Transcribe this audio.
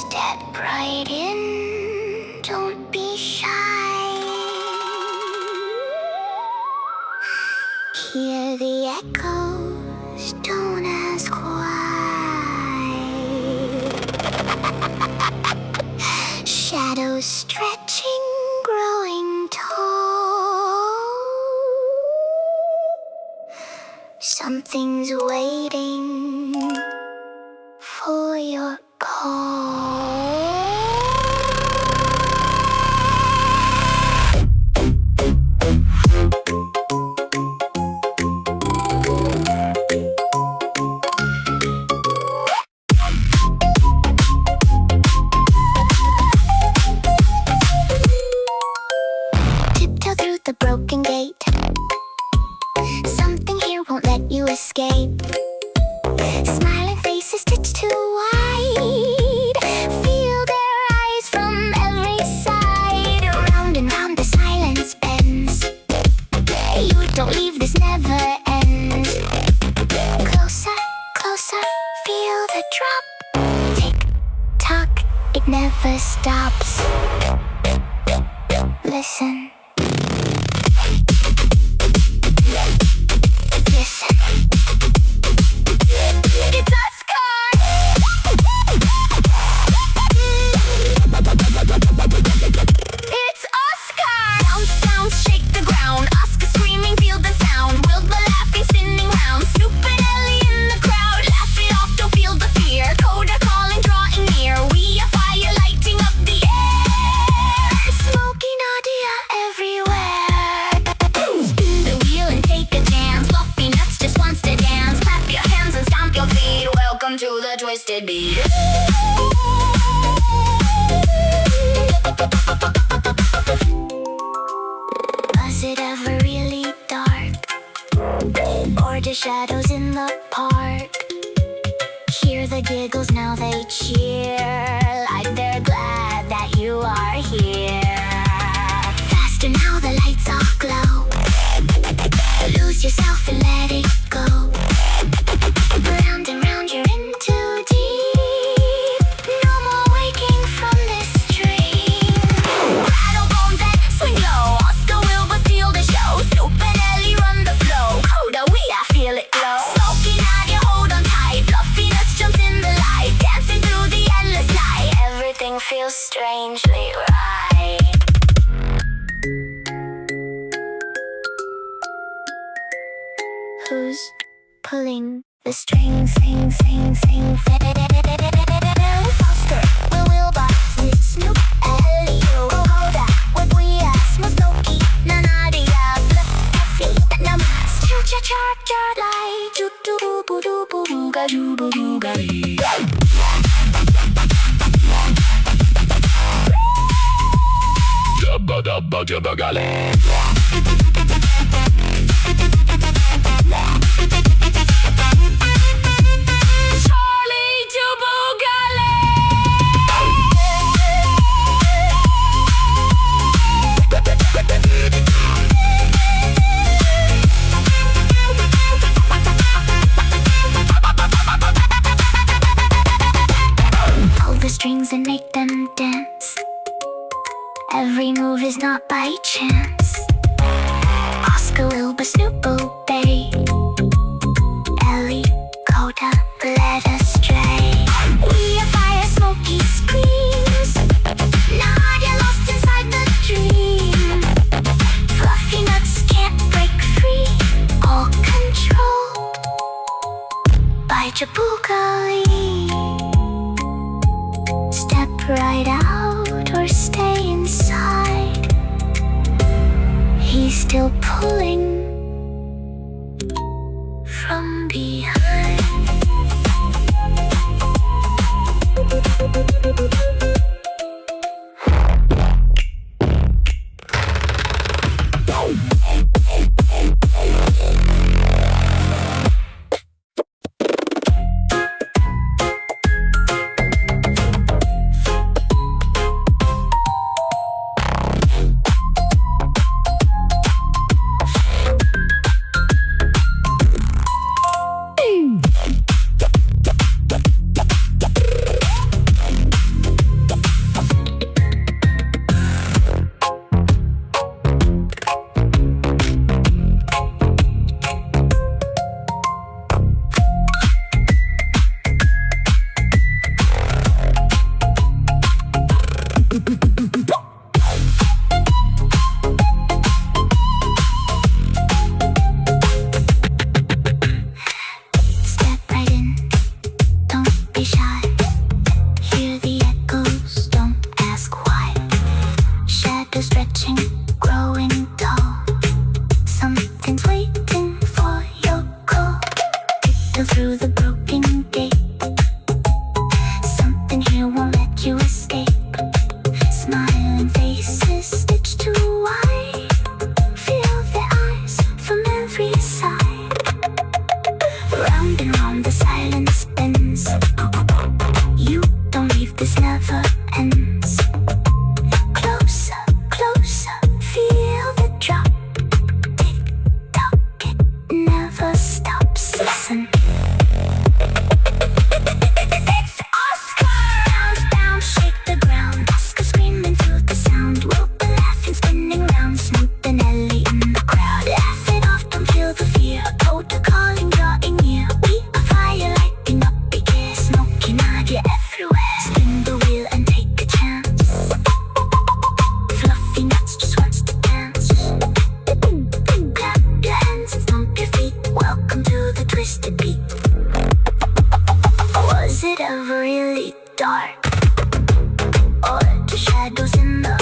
Step right in, don't be shy. Hear the echoes, don't ask why. Shadows stretching, growing tall. Something's waiting for your call. Tiptoe through the broken gate. Something here won't let you escape. Smiling faces stitched too wide. Feel their eyes from every side. Round and round the silence bends. You don't leave, this never ends. Closer, closer, feel the drop. Tick tock, it never stops. Listen. Listen. It's Oscar! It's Oscar! Bounce, bounce, shake the ground. Oscar screaming, feel the sound. Wilbur laughing, spinning round. Snoop and Ellie in the crowd. Laugh it off, don't feel the fear. Coda calling, drawing near. We are fire lighting up the air. Smoky Nadia everywhere. Spin the wheel and take a chance. Fluffy Nuts just wants to dance. Clap your hands and stomp your feet. Welcome to the Twisted Beat. Was it ever really dark? Or the shadows in the park? Hear the giggles, now they cheer. Like they're glad that you are here. Faster now, the lights all glow. Lose yourself and let it go. Round and round, you're in too deep. No more waking from this dream. Rattle bones and swing low. Oscar Wilbur steal the show. Snoop and Ellie run the flow. Coda, I feel it glow. Smoky Nadia, hold on tight. Fluffy Nuts jumps in the light. Dancing through the endless night. Everything feels strangely right. Who's pulling the strings? Sing, sing, sing. Oscar, Wilbur, Snoop, Ellie, Coda. What we ask, Smoky, Nadia, Fluffy, Num, cha like, doo doo boo doo boo boo ga doo boo boo ga dee. Dabba dabba dabba gale. Charlie Dubugale. Pull the strings and make them dance. Every move is not by chance. Oscar Wilbur, Snoop, obey. Ellie, Coda, led astray. We are fire, Smoky screams. Nadia lost inside the dream. Fluffy Nuts can't break free. All controlled by Jabugali. Step right out or stay inside. He's still pulling from behind. it ever really dark? Or the shadows in the